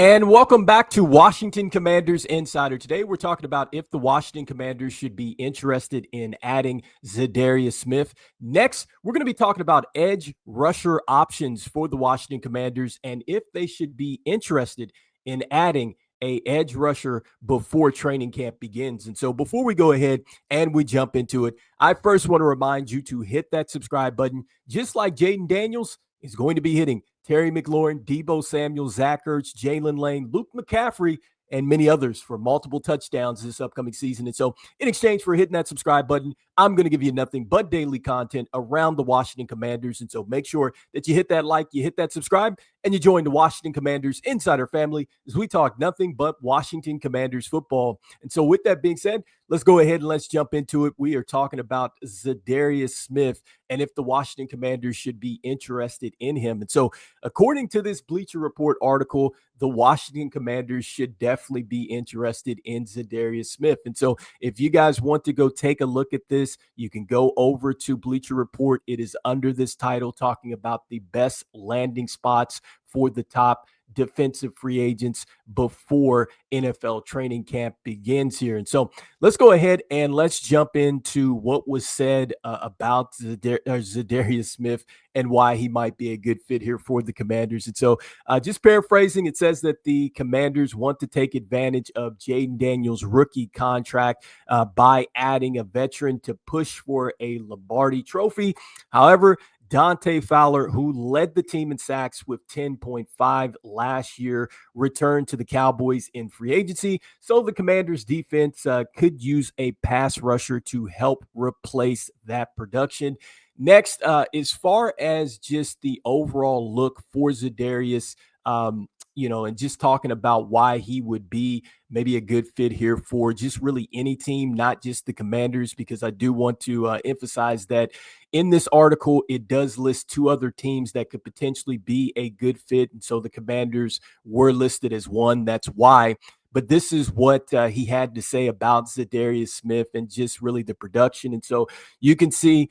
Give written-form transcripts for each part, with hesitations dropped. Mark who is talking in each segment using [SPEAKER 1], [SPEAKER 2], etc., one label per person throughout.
[SPEAKER 1] And welcome back to Washington Commanders Insider. Today we're talking about if the Washington Commanders should be interested in adding Za'Darius Smith. Next, we're going to be talking about edge rusher options for the Washington Commanders and if they should be interested in adding a edge rusher before training camp begins. And so before we go ahead and we jump into it, I first want to remind you to hit that subscribe button, just like Jayden Daniels is going to be hitting Terry McLaurin, Deebo Samuel, Zach Ertz, Jalen Lane, Luke McCaffrey, and many others for multiple touchdowns this upcoming season. And so in exchange for hitting that subscribe button, I'm going to give you nothing but daily content around the Washington Commanders. And so make sure that you hit that like, you hit that subscribe, and you join the Washington Commanders Insider family as we talk nothing but Washington Commanders football. And so with that being said, let's go ahead and let's jump into it. We are talking about Za'Darius Smith and if the Washington Commanders should be interested in him. And so according to this Bleacher Report article, the Washington Commanders should definitely be interested in Za'Darius Smith. And so if you guys want to go take a look at this, you can go over to Bleacher Report. It is under this title talking about the best landing spots for the top defensive free agents before NFL training camp begins here. And so let's go ahead and let's jump into what was said about Za'Darius Smith and why he might be a good fit here for the Commanders. And so just paraphrasing, it says that the Commanders want to take advantage of Jayden Daniels' rookie contract by adding a veteran to push for a Lombardi trophy. However, Dante Fowler, who led the team in sacks with 10.5 last year, returned to the Cowboys in free agency. So the Commanders defense could use a pass rusher to help replace that production. Next, as far as just the overall look for Za'Darius, and just talking about why he would be maybe a good fit here for just really any team, not just the Commanders, because I do want to emphasize that in this article, it does list two other teams that could potentially be a good fit. And so the Commanders were listed as one. That's why. But this is what he had to say about Za'Darius Smith and just really the production. And so you can see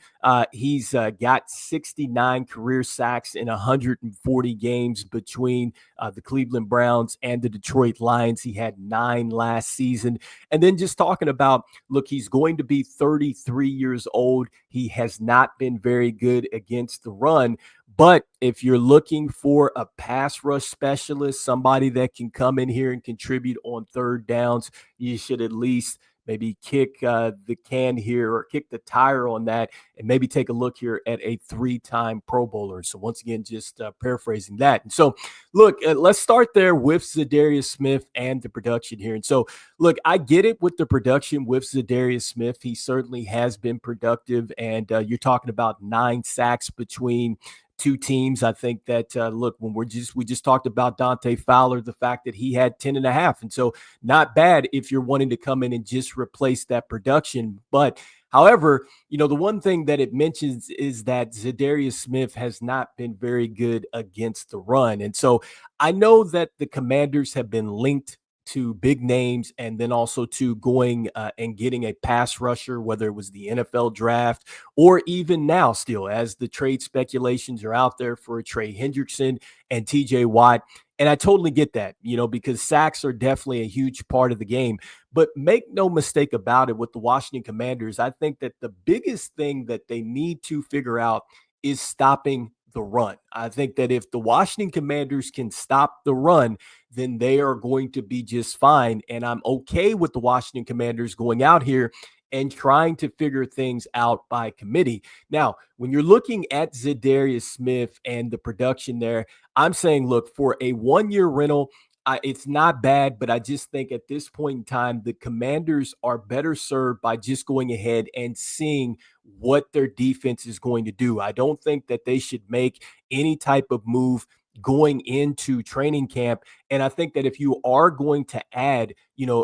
[SPEAKER 1] he's got 69 career sacks in 140 games between the Cleveland Browns and the Detroit Lions. He had 9 last season. And then just talking about, look, he's going to be 33 years old. He has not been very good against the run. But if you're looking for a pass rush specialist, somebody that can come in here and contribute on third downs, you should at least maybe kick the can here or kick the tire on that and maybe take a look here at a 3-time Pro Bowler. So once again, just paraphrasing that. And so, look, let's start there with Za'Darius Smith and the production here. And so, look, I get it with the production with Za'Darius Smith. He certainly has been productive, and you're talking about 9 sacks between two teams. I think that, look, when we just talked about Dante Fowler, the fact that he had 10 and a half. And so not bad if you're wanting to come in and just replace that production. But however, the one thing that it mentions is that Za'Darius Smith has not been very good against the run. And so I know that the Commanders have been linked to big names and then also to going and getting a pass rusher, whether it was the NFL draft or even now still as the trade speculations are out there for Trey Hendrickson and TJ Watt. And I totally get that, because sacks are definitely a huge part of the game. But make no mistake about it, with the Washington Commanders, I think that the biggest thing that they need to figure out is stopping the run. I think that if the Washington Commanders can stop the run, then they are going to be just fine. And I'm okay with the Washington Commanders going out here and trying to figure things out by committee. Now, when you're looking at Za'Darius Smith and the production there, I'm saying, look, for a 1-year rental, it's not bad, but I just think at this point in time, the Commanders are better served by just going ahead and seeing what their defense is going to do. I don't think that they should make any type of move going into training camp. And I think that if you are going to add,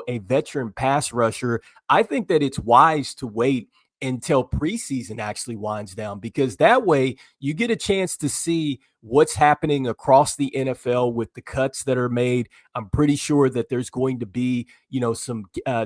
[SPEAKER 1] a veteran pass rusher, I think that it's wise to wait until preseason actually winds down, because that way you get a chance to see what's happening across the NFL with the cuts that are made. I'm pretty sure that there's going to be, some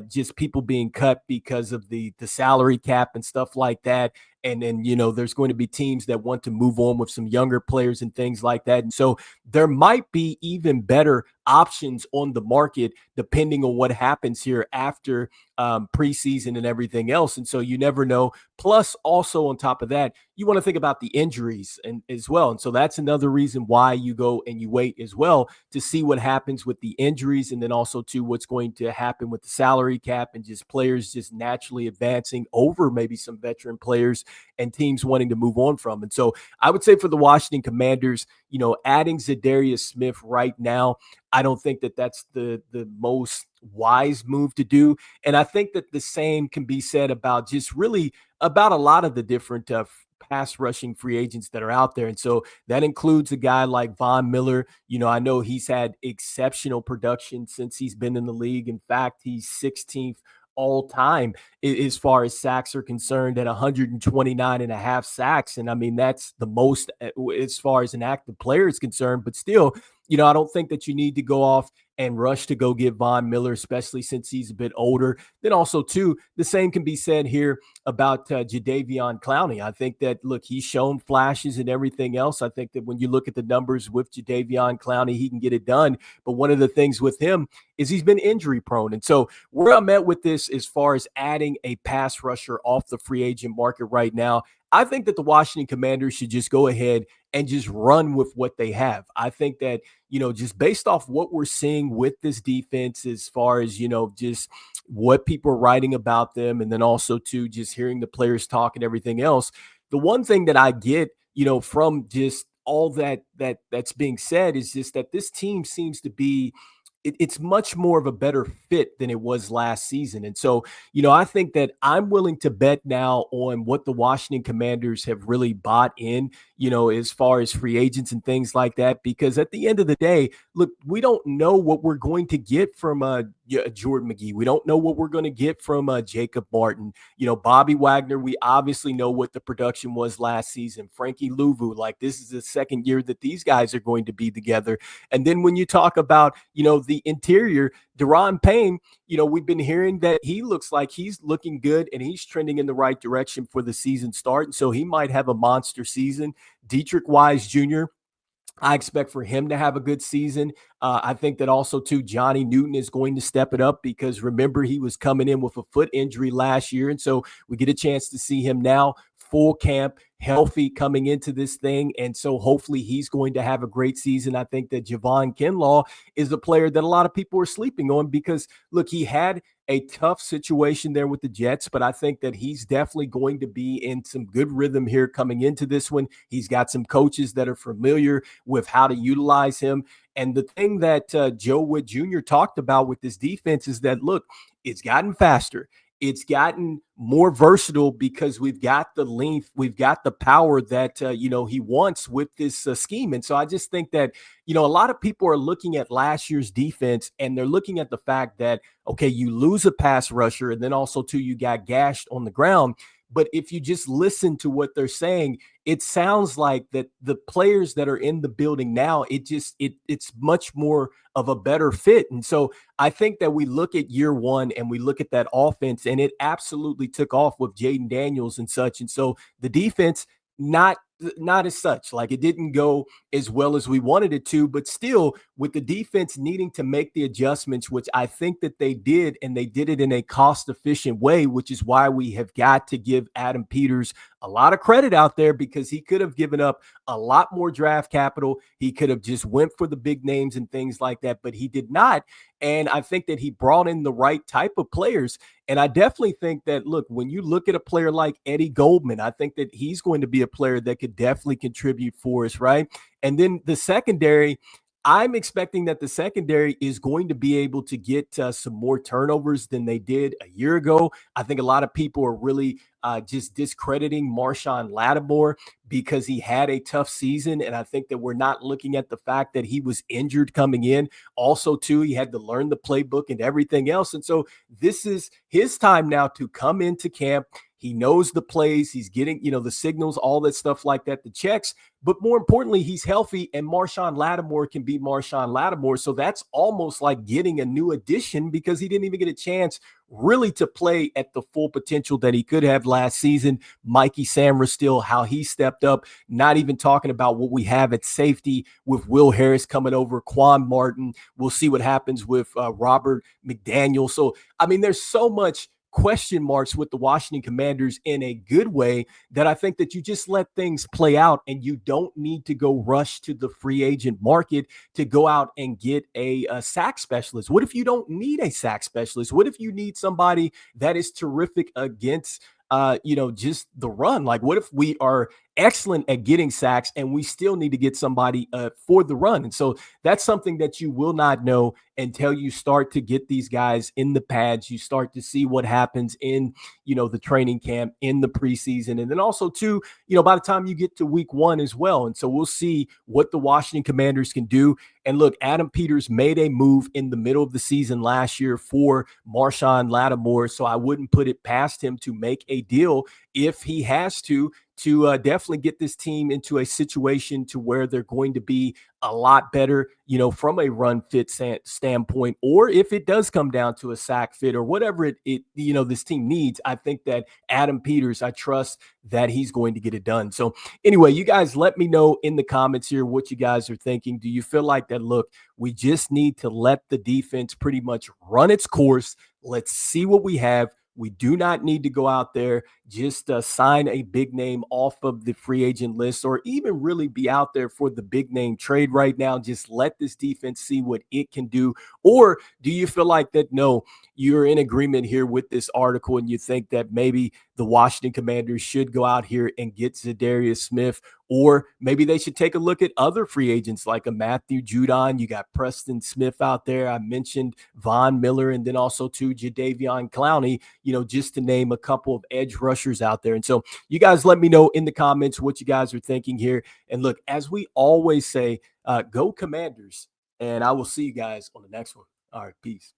[SPEAKER 1] just people being cut because of the salary cap and stuff like that. And then, there's going to be teams that want to move on with some younger players and things like that. And so there might be even better options on the market depending on what happens here after preseason and everything else. And so you never know. Plus, also on top of that, you want to think about the injuries and as well. And so that's another reason why you go and you wait as well to see what happens with the injuries, and then also to what's going to happen with the salary cap and just players just naturally advancing over maybe some veteran players and teams wanting to move on from. And so I would say for the Washington Commanders, adding Za'Darius Smith right now, I don't think that that's the most wise move to do. And I think that the same can be said about just really about a lot of the different pass rushing free agents that are out there. And so that includes a guy like Von Miller. I know he's had exceptional production since he's been in the league. In fact, he's 16th all time as far as sacks are concerned at 129 and a half sacks. And I mean, that's the most as far as an active player is concerned, but still, I don't think that you need to go off and rush to go get Von Miller, especially since he's a bit older. Then also, too, the same can be said here about Jadeveon Clowney. I think that, look, he's shown flashes and everything else. I think that when you look at the numbers with Jadeveon Clowney, he can get it done. But one of the things with him is he's been injury prone. And so where I'm at with this as far as adding a pass rusher off the free agent market right now, I think that the Washington Commanders should just go ahead and just run with what they have. I think that, just based off what we're seeing with this defense, as far as, just what people are writing about them, and then also to just hearing the players talk and everything else. The one thing that I get, from just all that's being said is just that this team seems to be it's much more of a better fit than it was last season. And so, I think that I'm willing to bet now on what the Washington Commanders have really bought in, as far as free agents and things like that, because at the end of the day, look, we don't know what we're going to get from Jordan McGee. We don't know what we're going to get from Jacob Martin. Bobby Wagner, we obviously know what the production was last season. Frankie Louvu, like this is the second year that these guys are going to be together. And then when you talk about, the interior, Deron Payne, we've been hearing that he looks like he's looking good and he's trending in the right direction for the season start. And so he might have a monster season. Dietrich Wise Jr., I expect for him to have a good season. I think that also, too, Johnny Newton is going to step it up because remember, he was coming in with a foot injury last year. And so we get a chance to see him now full camp, healthy coming into this thing. And so hopefully he's going to have a great season. I think that Javon Kinlaw is a player that a lot of people are sleeping on because, look, he had a tough situation there with the Jets, but I think that he's definitely going to be in some good rhythm here coming into this one. He's got some coaches that are familiar with how to utilize him. And the thing that Joe Wood Jr. talked about with this defense is that, look, it's gotten faster. It's gotten more versatile because we've got the length, we've got the power that, he wants with this scheme. And so I just think that, a lot of people are looking at last year's defense and they're looking at the fact that, okay, you lose a pass rusher and then also, too, you got gashed on the ground. But if you just listen to what they're saying, it sounds like that the players that are in the building now, it's much more of a better fit. And so I think that we look at year one and we look at that offense and it absolutely took off with Jayden Daniels and such. And so the defense, not as such, like it didn't go as well as we wanted it to, but still with the defense needing to make the adjustments, which I think that they did, and they did it in a cost efficient way, which is why we have got to give Adam Peters a lot of credit out there because he could have given up a lot more draft capital. He could have just went for the big names and things like that, but he did not. And I think that he brought in the right type of players. And I definitely think that, look, when you look at a player like Eddie Goldman, I think that he's going to be a player that could definitely contribute for us, right? And then the secondary, I'm expecting that the secondary is going to be able to get some more turnovers than they did a year ago. I think a lot of people are really just discrediting Marshawn Lattimore because he had a tough season. And I think that we're not looking at the fact that he was injured coming in. Also, too, he had to learn the playbook and everything else. And so this is his time now to come into camp. He knows the plays. He's getting, the signals, all that stuff like that, the checks. But more importantly, he's healthy, and Marshawn Lattimore can be Marshawn Lattimore. So that's almost like getting a new addition because he didn't even get a chance really to play at the full potential that he could have last season. Mikey Samra how he stepped up, not even talking about what we have at safety with Will Harris coming over, Quan Martin. We'll see what happens with Robert McDaniel. So, I mean, there's so much question marks with the Washington Commanders in a good way that I think that you just let things play out, and you don't need to go rush to the free agent market to go out and get a sack specialist. What if you don't need a sack specialist? What if you need somebody that is terrific against just the run? Like, what if we are excellent at getting sacks and we still need to get somebody for the run? And so that's something that you will not know until you start to get these guys in the pads. You start to see what happens in, the training camp, in the preseason. And then also too, by the time you get to week 1 as well. And so we'll see what the Washington Commanders can do. And look, Adam Peters made a move in the middle of the season last year for Marshawn Lattimore. So I wouldn't put it past him to make a deal if he has to definitely get this team into a situation to where they're going to be a lot better, from a run fit standpoint, or if it does come down to a sack fit or whatever it this team needs. I think that Adam Peters, I trust that he's going to get it done. So anyway, you guys let me know in the comments here what you guys are thinking. Do you feel like that, look, we just need to let the defense pretty much run its course? Let's see what we have. We do not need to go out there, just sign a big name off of the free agent list, or even really be out there for the big name trade right now. Just let this defense see what it can do. Or do you feel like that, no, you're in agreement here with this article and you think that maybe the Washington Commanders should go out here and get Za'Darius Smith, or maybe they should take a look at other free agents like a Matthew Judon? You got Preston Smith out there. I mentioned Von Miller, and then also too Jadeveon Clowney, just to name a couple of edge rushers out there. And so you guys let me know in the comments what you guys are thinking here. And look, as we always say, go Commanders, and I will see you guys on the next one. All right, peace.